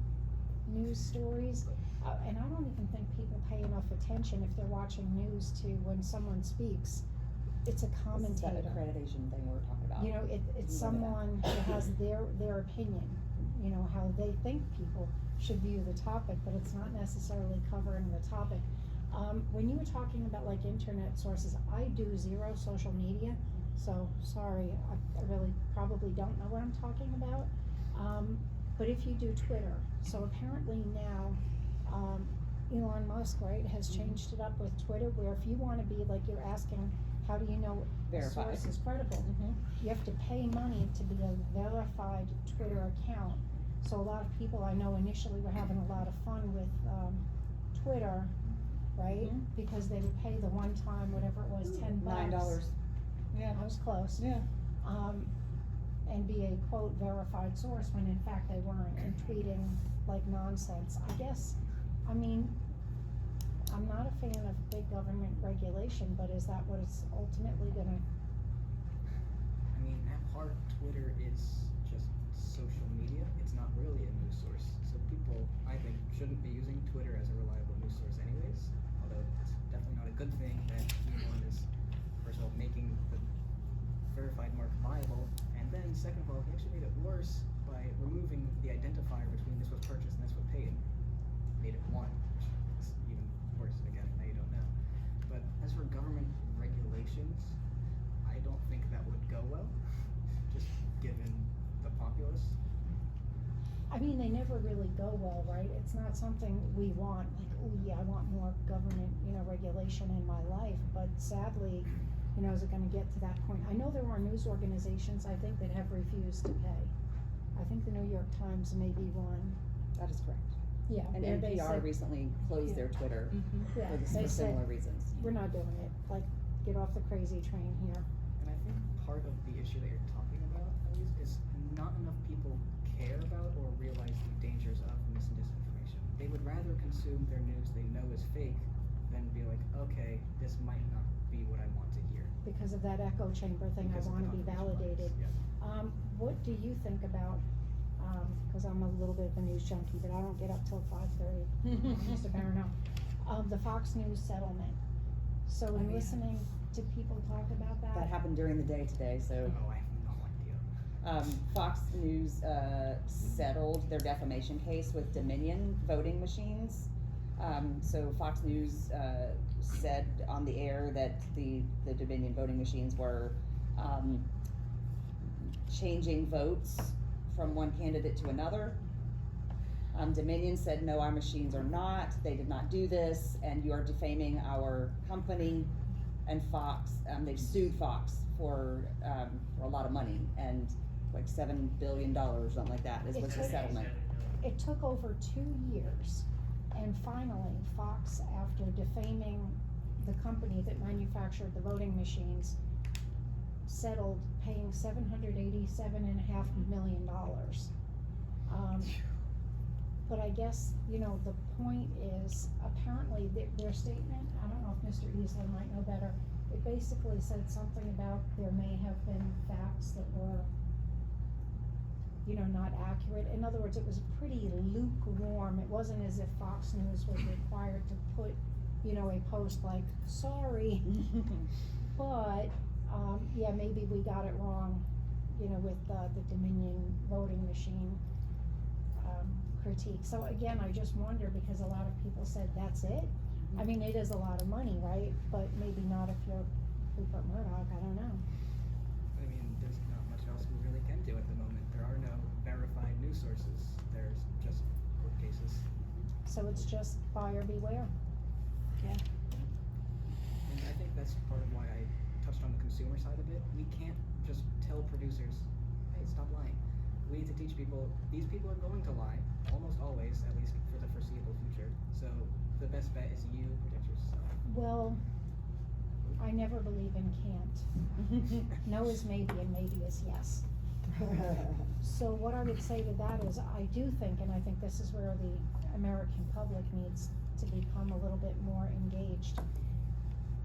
S8: news stories. and I don't even think people pay enough attention if they're watching news to when someone speaks, it's a
S2: This is that
S8: commentator.
S2: accreditation thing we're talking about.
S8: You know, it's
S2: Remember that.
S8: someone who has their opinion, you know, how they think people should view the topic, but it's not necessarily covering the topic. When you were talking about like internet sources, I do zero social media, so sorry, I really probably don't know what I'm talking about. But if you do Twitter, so apparently now, Elon Musk, right, has changed it up with Twitter, where if you wanna be, like, you're asking, how do you know a
S2: Verified.
S8: source is credible? You have to pay money to be a verified Twitter account. So a lot of people I know initially were having a lot of fun with, Twitter, right? Because they would pay the one time, whatever it was, $10.
S2: $9.
S8: Yeah, I was close.
S2: Yeah.
S8: And be a quote verified source when in fact they weren't, and tweeting like nonsense. I guess, I mean, I'm not a fan of big government regulation, but is that what it's ultimately gonna?
S1: I mean, at heart, Twitter is just social media. It's not really a news source. So people, I think, shouldn't be using Twitter as a reliable news source anyways. Although it's definitely not a good thing that Elon is, first of all, making the verified mark viable, and then second of all, he actually made it worse by removing the identifier between this was purchased and this was paid. Made it one, which is even worse. Again, now you don't know. But as for government regulations, I don't think that would go well, just given the populace.
S8: I mean, they never really go well, right? It's not something we want, like, oh yeah, I want more government, you know, regulation in my life, but sadly, you know, is it gonna get to that point? I know there are news organizations, I think, that have refused to pay. I think the New York Times may be one.
S2: That is correct.
S8: Yeah.
S2: And
S8: where they
S2: NPR
S8: said-
S2: recently closed their Twitter
S8: Yeah,
S2: for
S8: they said,
S2: similar reasons.
S8: we're not doing it, like, get off the crazy train here.
S1: And I think part of the issue that you're talking about, at least, is not enough people care about or realize the dangers of mis and disinformation. They would rather consume their news they know is fake than be like, okay, this might not be what I want to hear.
S8: Because of that echo chamber thing, I
S1: Because of
S8: wanna
S1: the
S8: be
S1: confirmation
S8: validated.
S1: bias, yeah.
S8: What do you think about, cause I'm a little bit of a news junkie, but I don't get up till 5:30, Mr. Barano. The Fox News settlement. So in
S1: yeah.
S8: listening to people talk about that.
S2: That happened during the day today, so.
S1: Oh, I have no idea.
S2: Fox News settled their defamation case with Dominion voting machines. So Fox News said on the air that the Dominion voting machines were changing votes from one candidate to another. Dominion said, no, our machines are not, they did not do this, and you are defaming our company. And Fox, they sued Fox for a lot of money, and like $7 billion, something like that, is what's the settlement.
S8: It took over 2 years, and finally, Fox, after defaming the company that manufactured the voting machines, settled paying $787.5 million. But I guess, you know, the point is, apparently, their statement, I don't know if Mr. Easley might know better, it basically said something about there may have been facts that were, you know, not accurate. In other words, it was pretty lukewarm. It wasn't as if Fox News was required to put, you know, a post like, sorry, but, yeah, maybe we got it wrong, you know, with the Dominion voting machine critique. So again, I just wonder, because a lot of people said, that's it? I mean, it is a lot of money, right? But maybe not if you're Rupert Murdoch, I don't know.
S1: I mean, there's not much else we really can do at the moment. There are no verified news sources. There's just court cases.
S8: So it's just buyer beware.
S1: And I think that's part of why I touched on the consumer side of it. We can't just tell producers, hey, stop lying. We need to teach people, these people are going to lie, almost always, at least for the foreseeable future. So the best bet is you protect yourself.
S8: Well, I never believe in can't. No is maybe and maybe is yes. So what I would say to that is, I do think, and I think this is where the American public needs to become a little bit more engaged.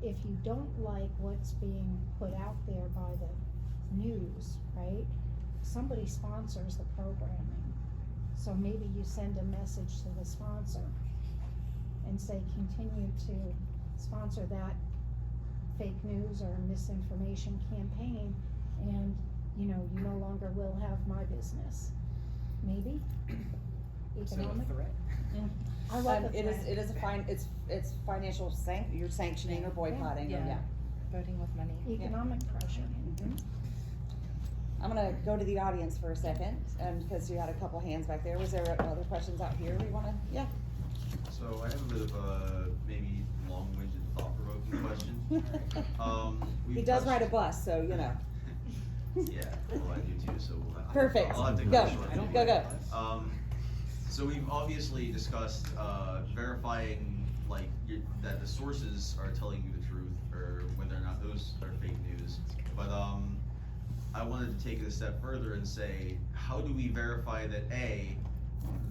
S8: If you don't like what's being put out there by the news, right? Somebody sponsors the programming. So maybe you send a message to the sponsor. and say, continue to sponsor that fake news or misinformation campaign, and, you know, you no longer will have my business. Maybe?
S1: So a
S8: Economic?
S1: threat?
S8: I love the
S2: It
S8: threat.
S2: is it's financial you're sanctioning or boycotting,
S4: Yeah.
S2: or, yeah.
S4: Voting with money.
S8: Economic pressure.
S2: Mhm. I'm gonna go to the audience for a second, because you had a couple hands back there. Was there other questions out here we wanna, yeah?
S9: So I have a bit of a maybe long-winded, thought-provoking question.
S2: He
S9: We've
S2: does
S9: touched-
S2: ride a bus, so, you know.
S9: Yeah, well, I do too, so we'll have.
S2: Perfect.
S9: I'll have to
S2: Go.
S9: short.
S1: I don't
S2: Go,
S1: ride
S2: go.
S1: a bus.
S9: So we've obviously discussed, verifying, like, that the sources are telling you the truth, or whether or not those are fake news. But, I wanted to take it a step further and say, how do we verify that A,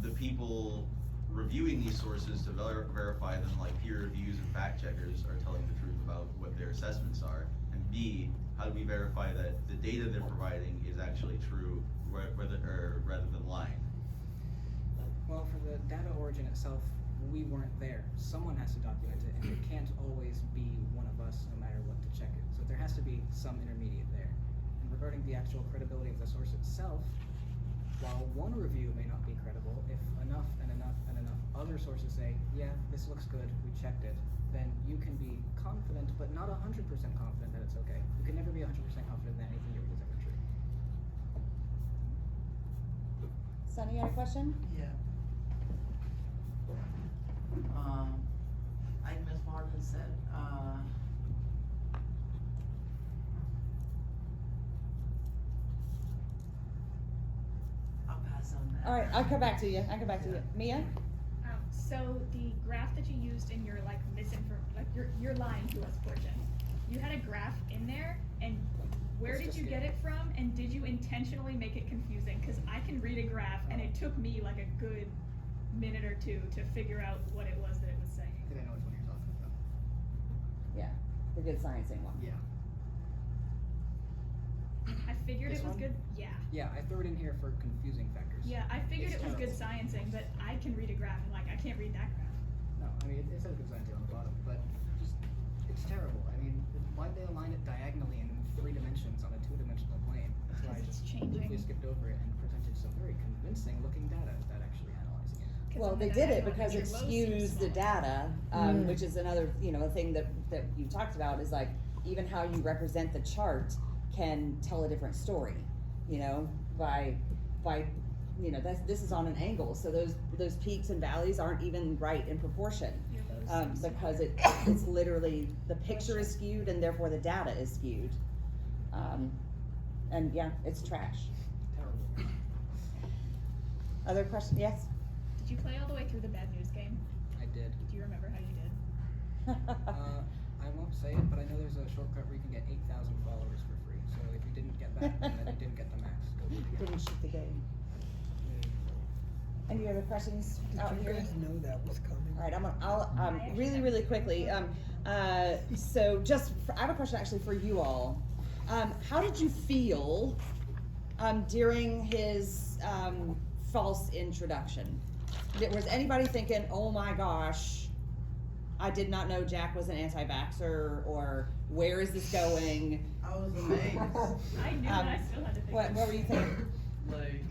S9: the people reviewing these sources to verify them, like peer reviews and fact checkers, are telling the truth about what their assessments are? And B, how do we verify that the data they're providing is actually true, rather than lying?
S1: Well, for the data origin itself, we weren't there. Someone has to document it, and it can't always be one of us, no matter what to check it. So there has to be some intermediate there. And regarding the actual credibility of the source itself, while one review may not be credible, if enough and enough and enough other sources say, yeah, this looks good, we checked it, then you can be confident, but not 100% confident that it's okay. You can never be 100% confident that anything you read is ever true.
S2: Sunny, you had a question?
S3: Yeah. Like Ms. Martin said, I'll pass on that.
S2: All right, I'll come back to you. Mia?
S10: So the graph that you used in your like you're lying to us portion, you had a graph in there, and where
S1: Let's
S10: did
S1: just
S10: you get it from, and did you intentionally make it confusing? Because I can read a graph, and it took me like a good minute or two to figure out what it was that it was saying.
S1: I think I know which one you're talking about.
S2: Yeah, the good sciencing one.
S1: Yeah.
S10: I figured
S1: This
S10: it was
S1: one?
S10: good. Yeah.
S1: Yeah, I threw it in here for confusing factors.
S10: Yeah, I figured
S1: It's
S10: it was good
S1: terrible.
S10: sciencing, but I can read a graph, and like I can't read that graph.
S1: No, I mean, it says good science on the bottom, but just, it's terrible. I mean, why'd they align it diagonally in 3 dimensions on a 2-dimensional plane? That's why I
S10: It's
S1: just
S10: changing.
S1: briefly skipped over it and presented some very convincing looking data without actually analyzing it.
S10: 'Cause
S2: Well,
S10: on
S2: they
S10: the
S2: did it
S10: diagonal
S2: because it
S10: picture, low seems
S2: skews the
S10: smaller.
S2: data, which is another, a thing that you talked about, is like, even how you represent the chart can tell a different story, by, this is on an angle, so those peaks and valleys aren't even right in proportion.
S10: Your low seems
S2: Because
S10: smaller.
S2: it's literally, the picture is skewed and therefore the data is skewed. And yeah, it's trash.
S1: Terrible.
S2: Other questions? Yes?
S10: Did you play all the way through the bad news game?
S1: I did.
S10: Do you remember how you did?
S1: I won't say it, but I know there's a shortcut where you can get 8,000 followers for free. So if you didn't get that, then you didn't get the max. Go do it again.
S2: Didn't shoot the game. Any other questions out
S5: Did you
S2: here?
S5: guys know that was coming?
S2: All right, I'll really quickly. So I have a question actually for you all. How did you feel during his false introduction? Was anybody thinking, "Oh my gosh, I did not know Jack was an anti-vaxxer," or "Where is this going?"
S3: I was amazed.
S10: I knew, and I still had to think.
S2: What were you thinking?
S7: Like,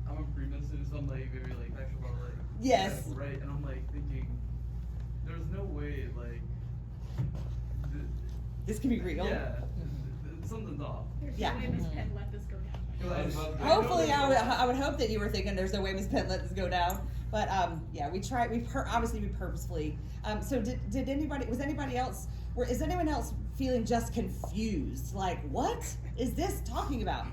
S7: I'm a pre-med, so I'm like very like factual about like
S2: Yes.
S7: medical, right? And I'm like thinking, there's no way like
S2: This can be real.
S7: yeah, something's off.
S10: There's
S2: Yeah.
S10: no way Miss Penn let this go down.
S7: 'Cause
S2: Hopefully, I would hope that you were thinking there's no way Miss Penn let this go down. But yeah, obviously we purposefully. So did anybody? Was anybody else? Is anyone else feeling just confused? Like, what is this talking about?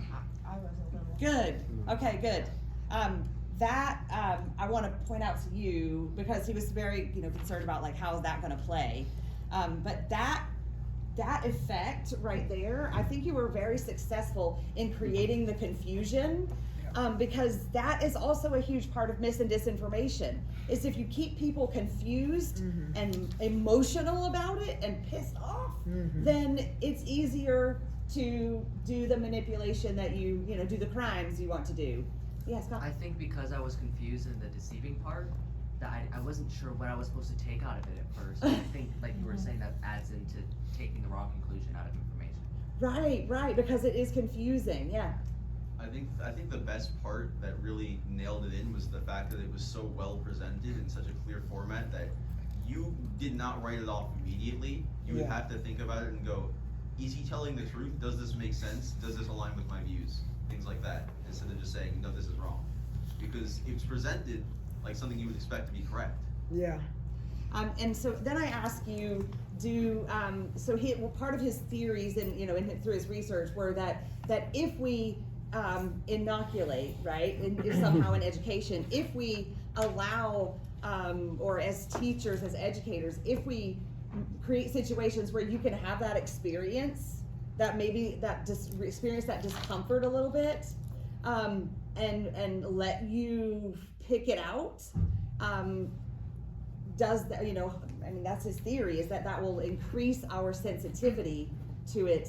S8: I was a little.
S2: Good. Okay, good. I want to point out to you, because he was very, concerned about like how is that going to play. But that effect right there, I think you were very successful in creating the confusion, because that is also a huge part of mis and disinformation. Is if you keep people confused and emotional about it and pissed off, then it's easier to do the manipulation that do the crimes you want to do. Yeah, Scott.
S11: I think because I was confused in the deceiving part, that I wasn't sure what I was supposed to take out of it at first. And I think, like you were saying, that adds into taking the wrong conclusion out of information.
S2: Right, because it is confusing, yeah.
S9: I think the best part that really nailed it in was the fact that it was so well presented in such a clear format that you did not write it off immediately. You would
S5: Yeah.
S9: have to think about it and go, is he telling the truth? Does this make sense? Does this align with my views? Things like that, instead of just saying, no, this is wrong. Because it was presented like something you would expect to be correct.
S5: Yeah.
S2: And so then I ask you, part of his theories and through his research were that if we inoculate, right, if somehow in education, if we allow, or as teachers, as educators, if we create situations where you can have that experience, that maybe experience that discomfort a little bit, and let you pick it out, does that, that's his theory, is that will increase our sensitivity to it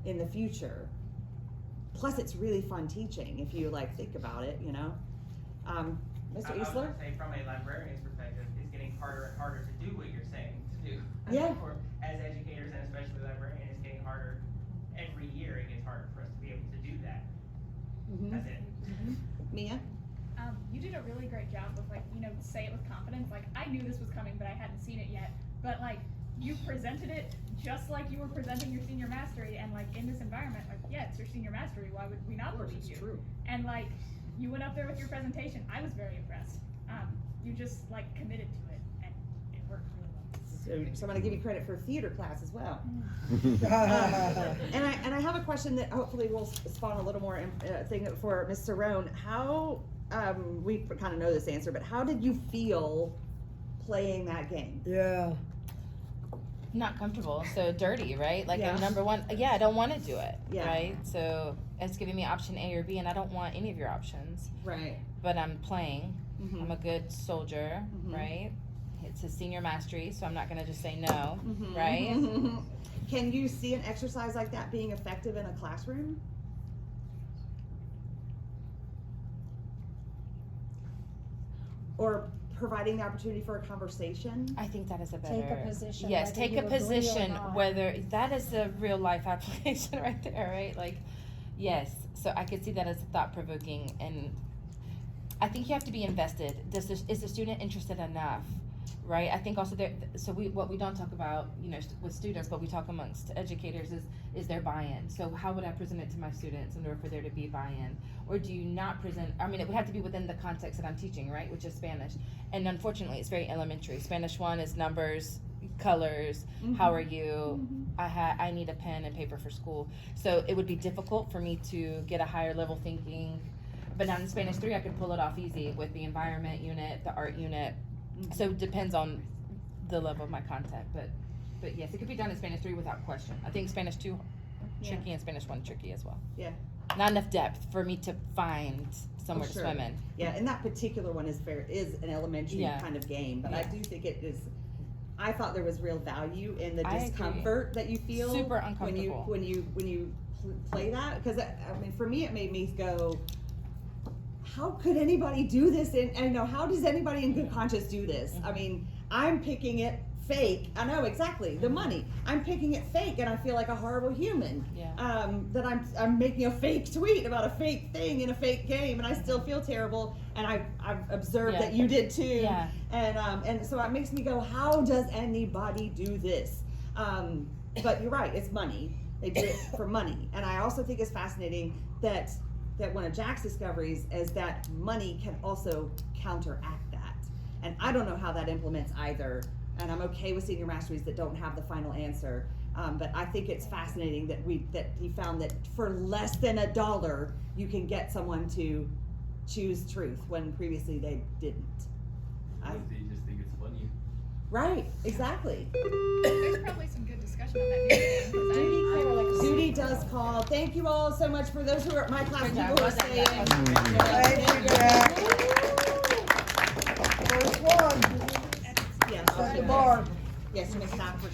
S2: in the future. Plus, it's really fun teaching if you think about it, Mr.
S12: I was
S2: Eastler?
S12: gonna say, from a librarian's perspective, it's getting harder and harder to do what you're saying to do.
S2: Yeah.
S12: As educators, and especially librarians, it's getting harder every year. It gets harder for us to be able to do that. That's it.
S2: Mia?
S10: You did a really great job of say it with confidence. I knew this was coming, but I hadn't seen it yet. But you presented it just like you were presenting your senior mastery, and in this environment, yeah, it's your senior mastery. Why would we not believe you?
S1: True.
S10: And you went up there with your presentation. I was very impressed. You just committed to it, and it worked really well.
S2: So I'm going to give you credit for theater class as well. And I have a question that hopefully will spawn a little more thing for Ms. Cerrone. How, we kind of know this answer, but how did you feel playing that game?
S5: Yeah.
S4: Not comfortable, so dirty, right?
S2: Yeah.
S4: Number one, I don't want to do it,
S2: Yeah.
S4: right? So it's giving me option A or B, and I don't want any of your options.
S2: Right.
S4: But I'm playing.
S2: Mhm.
S4: I'm a good soldier,
S2: Mhm.
S4: right? It's a senior mastery, so I'm not gonna just say no,
S2: Mhm.
S4: right?
S2: Can you see an exercise like that being effective in a classroom? Or providing the opportunity for a conversation?
S4: I think that is a better.
S8: Take a position,
S4: Yes,
S8: whether
S4: take
S8: you
S4: a
S8: agree or
S4: position,
S8: not.
S4: whether, that is a real life application right there, right? Yes, so I could see that as thought provoking, and I think you have to be invested. Is the student interested enough, right? I think also what we don't talk about, with students, but we talk amongst educators is their buy-in. So how would I present it to my students in order for there to be buy-in? Or do you not present, it would have to be within the context that I'm teaching, right? Which is Spanish. And unfortunately, it's very elementary. Spanish 1 is numbers, colors, how are you, I need a pen and paper for school. So it would be difficult for me to get a higher level thinking. But now in Spanish 3, I could pull it off easy with the environment unit, the art unit. So it depends on the level of my content, but yes, it could be done in Spanish 3 without question. I think Spanish 2 tricky and Spanish 1 tricky as well.
S2: Yeah.
S4: Not enough depth for me to find somewhere to swim in.
S2: Yeah, and that particular one is an elementary kind of game, but I do think it is. I thought there was real value in the discomfort that you feel
S4: Super uncomfortable
S2: when you play that, because for me it made me go, how could anybody do this? And how does anybody in good conscience do this? I'm picking it fake. I know exactly the money. I'm picking it fake, and I feel like a horrible human.
S4: Yeah.
S2: That I'm making a fake tweet about a fake thing in a fake game, and I still feel terrible. And I've observed that you did too.
S4: Yeah.
S2: And so it makes me go, how does anybody do this? But you're right, it's money. They do it for money. And I also think it's fascinating that one of Jack's discoveries is that money can also counteract that. And I don't know how that implements either. And I'm okay with senior masteries that don't have the final answer. But I think it's fascinating that he found that for less than $1, you can get someone to choose truth when previously they didn't.
S7: They just think it's funny.
S2: Right, exactly.
S10: There's probably some good discussion on that video.
S2: Judy does call. Thank you all so much for those who are at my class.
S4: Good
S2: You
S4: job.
S2: were saying.
S5: Thank you, Jack. First one.
S2: Yes.
S5: Set the bar.
S2: Yes, Miss Stafford.